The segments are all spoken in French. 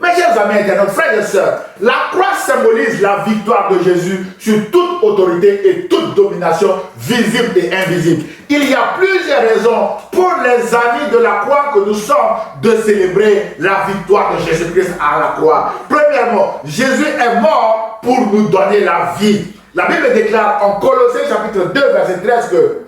Mes chers amis internautes, frères et sœurs, la croix symbolise la victoire de Jésus sur toute autorité et toute domination visible et invisible. Il y a plusieurs raisons pour les amis de la croix que nous sommes de célébrer la victoire de Jésus-Christ à la croix. Premièrement, Jésus est mort pour nous donner la vie. La Bible déclare en Colossiens chapitre 2 verset 13 que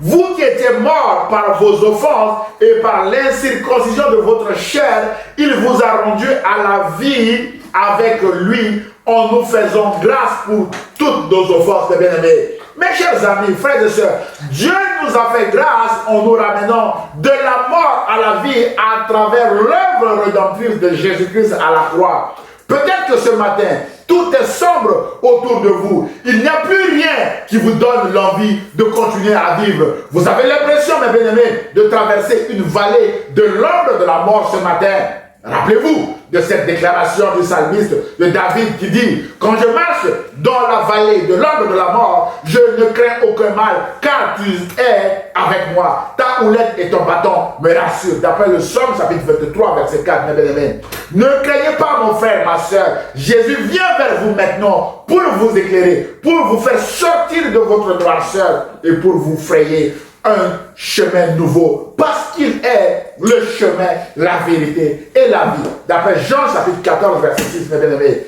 vous qui étiez morts par vos offenses et par l'incirconcision de votre chair, il vous a rendu à la vie avec lui en nous faisant grâce pour toutes nos offenses, mes bien-aimés. Mes chers amis, frères et sœurs, Dieu nous a fait grâce en nous ramenant de la mort à la vie à travers l'œuvre rédemptrice de Jésus-Christ à la croix. Peut-être que ce matin, tout est sombre autour de vous. Il n'y a plus rien qui vous donne l'envie de continuer à vivre. Vous avez l'impression, mes bien-aimés, de traverser une vallée de l'ombre de la mort ce matin. Rappelez-vous de cette déclaration du psalmiste de David qui dit « Quand je marche dans la vallée de l'ombre de la mort, je ne crains aucun mal, car tu es avec moi. Ta houlette et ton bâton me rassurent. » D'après le Psaume chapitre 23, verset 4, mes bien-aimés. Ne craignez pas, mon frère, ma soeur. Jésus vient vers vous maintenant pour vous éclairer, pour vous faire sortir de votre noirceur et pour vous frayer un chemin nouveau, parce qu'il est le chemin, la vérité et la vie. D'après Jean chapitre 14, verset 6, mes bien-aimés.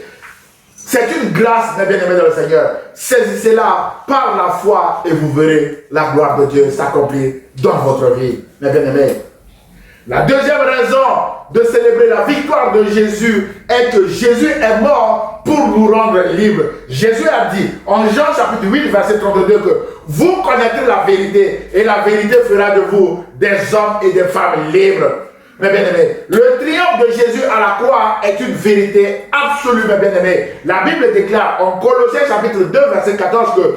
C'est une grâce, mes bien-aimés dans le Seigneur. Saisissez-la par la foi et vous verrez la gloire de Dieu s'accomplir dans votre vie, mes bien-aimés. La deuxième raison de célébrer la victoire de Jésus est que Jésus est mort pour nous rendre libres. Jésus a dit en Jean chapitre 8 verset 32 que vous connaîtrez la vérité et la vérité fera de vous des hommes et des femmes libres. Mes bien-aimés, le triomphe de Jésus à la croix est une vérité absolue, mes bien-aimés. La Bible déclare en Colossiens chapitre 2 verset 14 que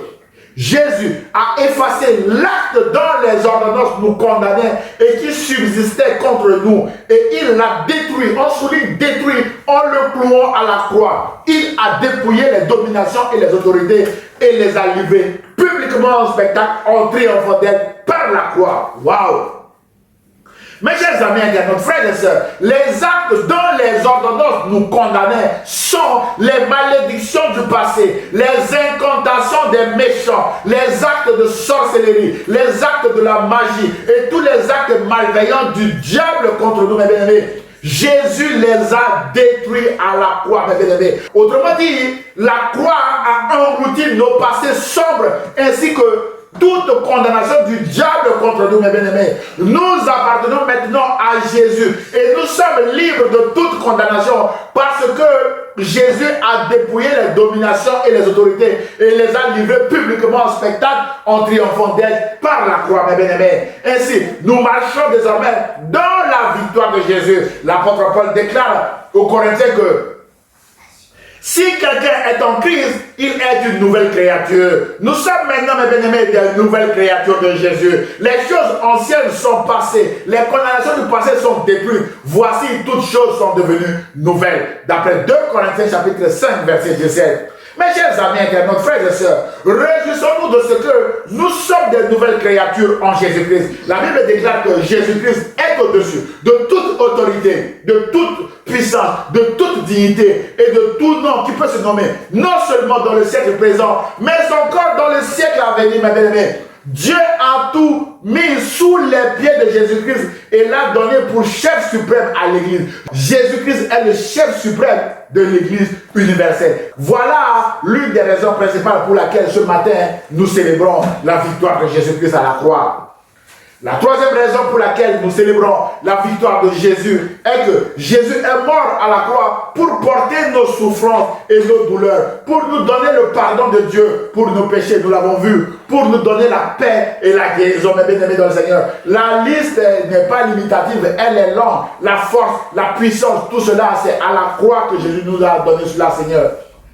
Jésus a effacé l'acte dont les ordonnances nous condamnaient et qui subsistait contre nous. Et il l'a détruit, on souligne détruit, en le clouant à la croix. Il a dépouillé les dominations et les autorités et les a livrées publiquement en spectacle en triomphant d'elle par la croix. Waouh! Mes chers amis internautes, frères et sœurs, les actes dont les ordonnances nous condamnaient sont les malédictions du passé, les incantations des méchants, les actes de sorcellerie, les actes de la magie et tous les actes malveillants du diable contre nous, mes bien-aimés. Jésus les a détruits à la croix, mes bien-aimés. Autrement dit, la croix a englouti nos passés sombres ainsi que toute condamnation du diable contre nous, mes bien-aimés. Nous appartenons maintenant à Jésus et nous sommes libres de toute condamnation parce que Jésus a dépouillé les dominations et les autorités et les a livrées publiquement en spectacle en triomphant d'elle par la croix, mes bien-aimés. Ainsi, nous marchons désormais dans la victoire de Jésus. L'apôtre Paul déclare aux Corinthiens que si quelqu'un est en Christ, il est une nouvelle créature. Nous sommes maintenant, mes bien-aimés, des nouvelles créatures de Jésus. Les choses anciennes sont passées. Les condamnations du passé sont détruites. Voici, toutes choses sont devenues nouvelles. D'après 2 Corinthiens chapitre 5, verset 17. Mes chers amis internautes, frères et sœurs, réjouissons-nous de ce que nous sommes des nouvelles créatures en Jésus-Christ. La Bible déclare que Jésus-Christ est au-dessus de toute autorité, de toute puissance, de toute dignité et de tout nom qui peut se nommer, non seulement dans le siècle présent, mais encore dans le siècle à venir, mes bien-aimés. Dieu a tout mis sous les pieds de Jésus-Christ et l'a donné pour chef suprême à l'Église. Jésus-Christ est le chef suprême de l'Église universelle. Voilà l'une des raisons principales pour laquelle ce matin nous célébrons la victoire de Jésus-Christ à la croix. La troisième raison pour laquelle nous célébrons la victoire de Jésus est que Jésus est mort à la croix pour porter nos souffrances et nos douleurs, pour nous donner le pardon de Dieu pour nos péchés, nous l'avons vu, pour nous donner la paix et la guérison, mes bien-aimés dans le Seigneur. La liste n'est pas limitative, elle est longue. La force, la puissance, tout cela, c'est à la croix que Jésus nous a donné cela, Seigneur.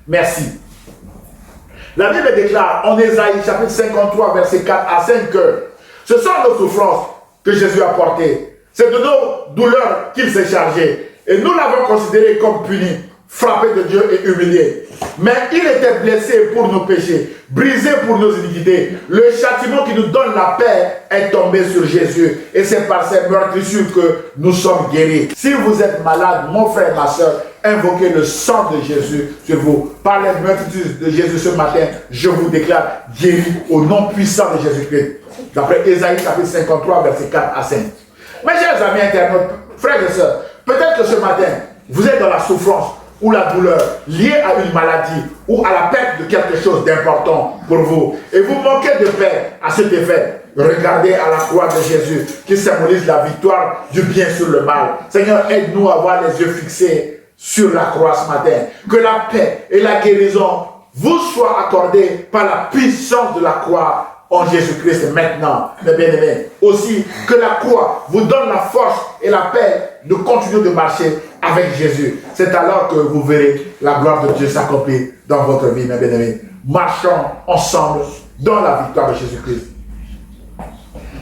Merci. La Bible déclare en Ésaïe chapitre 53, verset 4 à 5 que ce sont nos souffrances que Jésus a portées. C'est de nos douleurs qu'il s'est chargé. Et nous l'avons considéré comme puni, frappé de Dieu et humilié. Mais il était blessé pour nos péchés, brisé pour nos iniquités. Le châtiment qui nous donne la paix est tombé sur Jésus. Et c'est par ces meurtrissures que nous sommes guéris. Si vous êtes malade, mon frère, ma soeur, invoquez le sang de Jésus sur vous. Par les meurtrissures de Jésus ce matin, je vous déclare guéri au nom puissant de Jésus-Christ. D'après Ésaïe chapitre 53, verset 4 à 5. Mes chers amis internautes, frères et sœurs, peut-être que ce matin, vous êtes dans la souffrance ou la douleur liée à une maladie ou à la perte de quelque chose d'important pour vous. Et vous manquez de paix à cet effet. Regardez à la croix de Jésus qui symbolise la victoire du bien sur le mal. Seigneur, aide-nous à avoir les yeux fixés sur la croix ce matin. Que la paix et la guérison vous soient accordées par la puissance de la croix en Jésus-Christ maintenant, mes bien-aimés. Aussi, que la croix vous donne la force et la paix de continuer de marcher avec Jésus. C'est alors que vous verrez la gloire de Dieu s'accomplir dans votre vie, mes bien-aimés. Marchons ensemble dans la victoire de Jésus-Christ.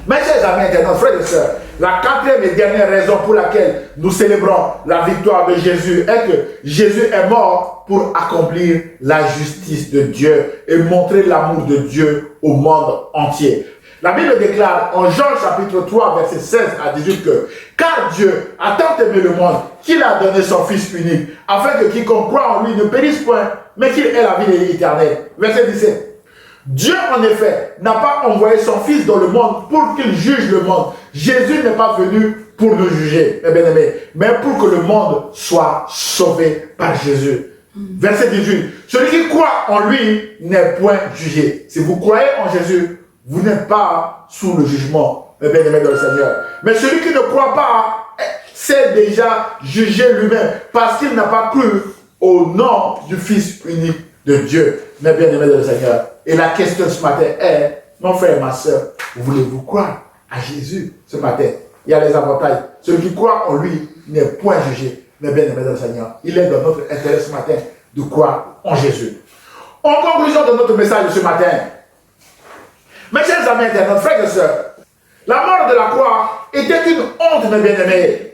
Mes chers amis internautes, frères et sœurs, la quatrième et dernière raison pour laquelle nous célébrons la victoire de Jésus est que Jésus est mort pour accomplir la justice de Dieu et montrer l'amour de Dieu au monde entier. La Bible déclare en Jean chapitre 3, verset 16 à 18 que « Car Dieu a tant aimé le monde qu'il a donné son Fils unique, afin que quiconque croit en lui ne périsse point, mais qu'il ait la vie éternelle. » Verset 17. Dieu, en effet, n'a pas envoyé son Fils dans le monde pour qu'il juge le monde. Jésus n'est pas venu pour nous juger, mes bien-aimés, mais pour que le monde soit sauvé par Jésus. Verset 18. Celui qui croit en lui n'est point jugé. Si vous croyez en Jésus, vous n'êtes pas sous le jugement, mes bien-aimés dans le Seigneur. Mais celui qui ne croit pas s'est déjà jugé lui-même parce qu'il n'a pas cru au nom du Fils unique de Dieu, mes bien-aimés dans le Seigneur. Et la question ce matin est, mon frère et ma soeur, voulez-vous croire à Jésus ce matin? Il y a les avantages. Celui qui croit en lui n'est point jugé, mes bien-aimés dans le Seigneur. Il est dans notre intérêt ce matin de croire en Jésus. En conclusion de notre message de ce matin, mes chers amis internautes, frères et sœurs, la mort de la croix était une honte, mes bien-aimés.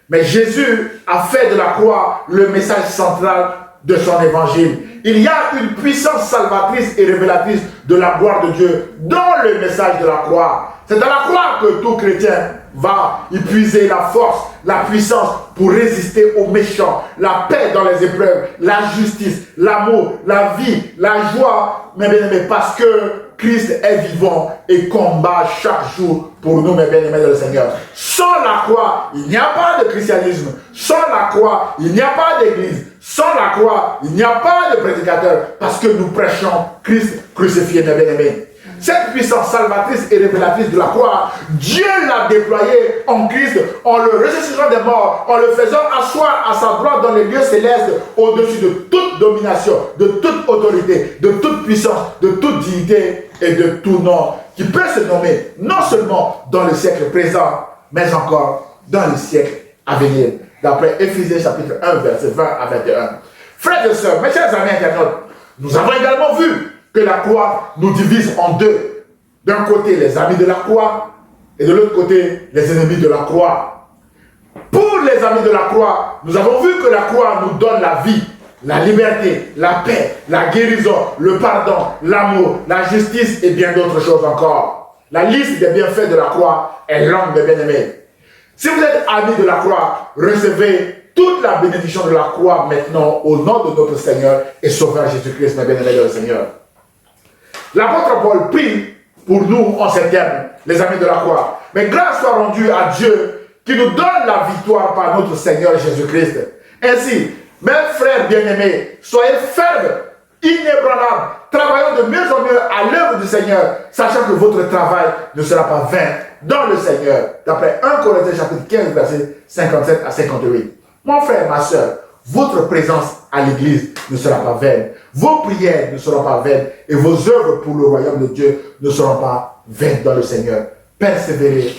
Mais Jésus a fait de la croix le message central de son évangile. Il y a une puissance salvatrice et révélatrice de la gloire de Dieu dans le message de la croix. C'est dans la croix que tout chrétien va y puiser la force, la puissance pour résister aux méchants, la paix dans les épreuves, la justice, l'amour, la vie, la joie, mes bien-aimés, parce que Christ est vivant et combat chaque jour pour nous, mes bien-aimés dans le Seigneur. Sans la croix, il n'y a pas de christianisme. Sans la croix, il n'y a pas d'église. Sans la croix, il n'y a pas de prédicateur parce que nous prêchons Christ crucifié, mes bien-aimés. Cette puissance salvatrice et révélatrice de la croix, Dieu l'a déployée en Christ, en le ressuscitant des morts, en le faisant asseoir à sa droite dans les lieux célestes, au-dessus de toute domination, de toute autorité, de toute puissance, de toute dignité et de tout nom, qui peut se nommer non seulement dans le siècle présent, mais encore dans le siècle à venir. D'après Éphésiens chapitre 1, verset 20 à 21. Frères et sœurs, mes chers amis internautes, nous avons également vu que la croix nous divise en deux. D'un côté, les amis de la croix, et de l'autre côté, les ennemis de la croix. Pour les amis de la croix, nous avons vu que la croix nous donne la vie, la liberté, la paix, la guérison, le pardon, l'amour, la justice et bien d'autres choses encore. La liste des bienfaits de la croix est longue, mes bien-aimés. Si vous êtes amis de la croix, recevez toute la bénédiction de la croix maintenant au nom de notre Seigneur et Sauveur Jésus-Christ, mes bien-aimés dans le Seigneur. L'apôtre Paul prie pour nous en ces termes, les amis de la croix. Mais grâce soit rendue à Dieu qui nous donne la victoire par notre Seigneur Jésus-Christ. Ainsi, mes frères bien-aimés, soyez fermes, inébranlables, travaillant de mieux en mieux à l'œuvre du Seigneur, sachant que votre travail ne sera pas vain dans le Seigneur. D'après 1 Corinthiens chapitre 15, verset 57 à 58. Mon frère, ma soeur, votre présence à l'église ne sera pas vaine. Vos prières ne seront pas vaines. Et vos œuvres pour le royaume de Dieu ne seront pas vaines dans le Seigneur. Persévérez,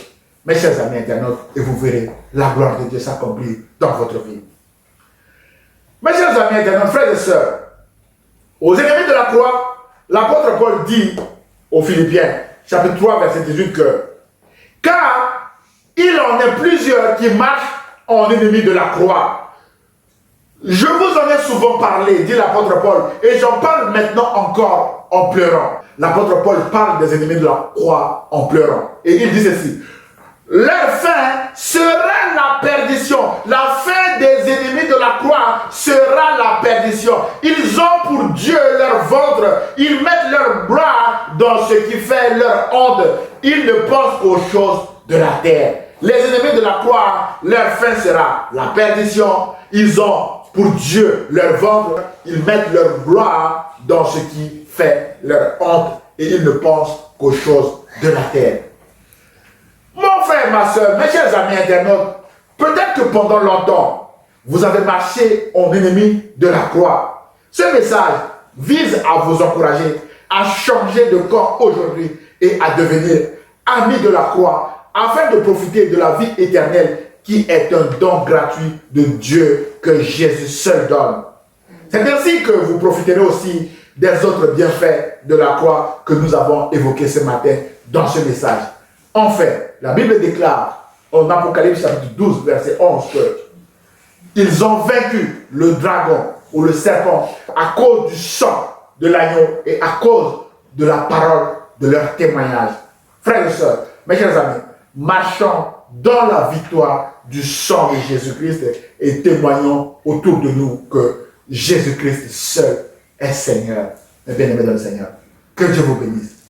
mes chers amis internautes, et vous verrez la gloire de Dieu s'accomplir dans votre vie. Mes chers amis internautes, frères et sœurs, aux ennemis de la croix, l'apôtre Paul dit aux Philippiens, chapitre 3, verset 18, que « Car il en est plusieurs qui marchent en ennemis de la croix. Je vous en ai souvent parlé, dit l'apôtre Paul, et j'en parle maintenant encore en pleurant. L'apôtre Paul parle des ennemis de la croix en pleurant. Et il dit ceci: leur fin sera la perdition. La fin des ennemis de la croix sera la perdition. Ils ont pour Dieu leur ventre. Ils mettent leurs bras dans ce qui fait leur honte. Ils ne pensent qu'aux choses de la terre. Les ennemis de la croix, leur fin sera la perdition. Ils ont pour Dieu leur ventre. Ils mettent leurs bras dans ce qui fait leur honte. Et ils ne pensent qu'aux choses de la terre. Mon frère, ma soeur, mes chers amis internautes, peut-être que pendant longtemps, vous avez marché en ennemi de la croix. Ce message vise à vous encourager à changer de camp aujourd'hui et à devenir amis de la croix afin de profiter de la vie éternelle qui est un don gratuit de Dieu que Jésus seul donne. C'est ainsi que vous profiterez aussi des autres bienfaits de la croix que nous avons évoqués ce matin dans ce message. En fait, la Bible déclare en Apocalypse chapitre 12, verset 11 que ils ont vaincu le dragon ou le serpent à cause du sang de l'agneau et à cause de la parole de leur témoignage. Frères et sœurs, mes chers amis, marchons dans la victoire du sang de Jésus-Christ et témoignons autour de nous que Jésus-Christ seul est Seigneur. Mes bien-aimés dans le Seigneur, que Dieu vous bénisse.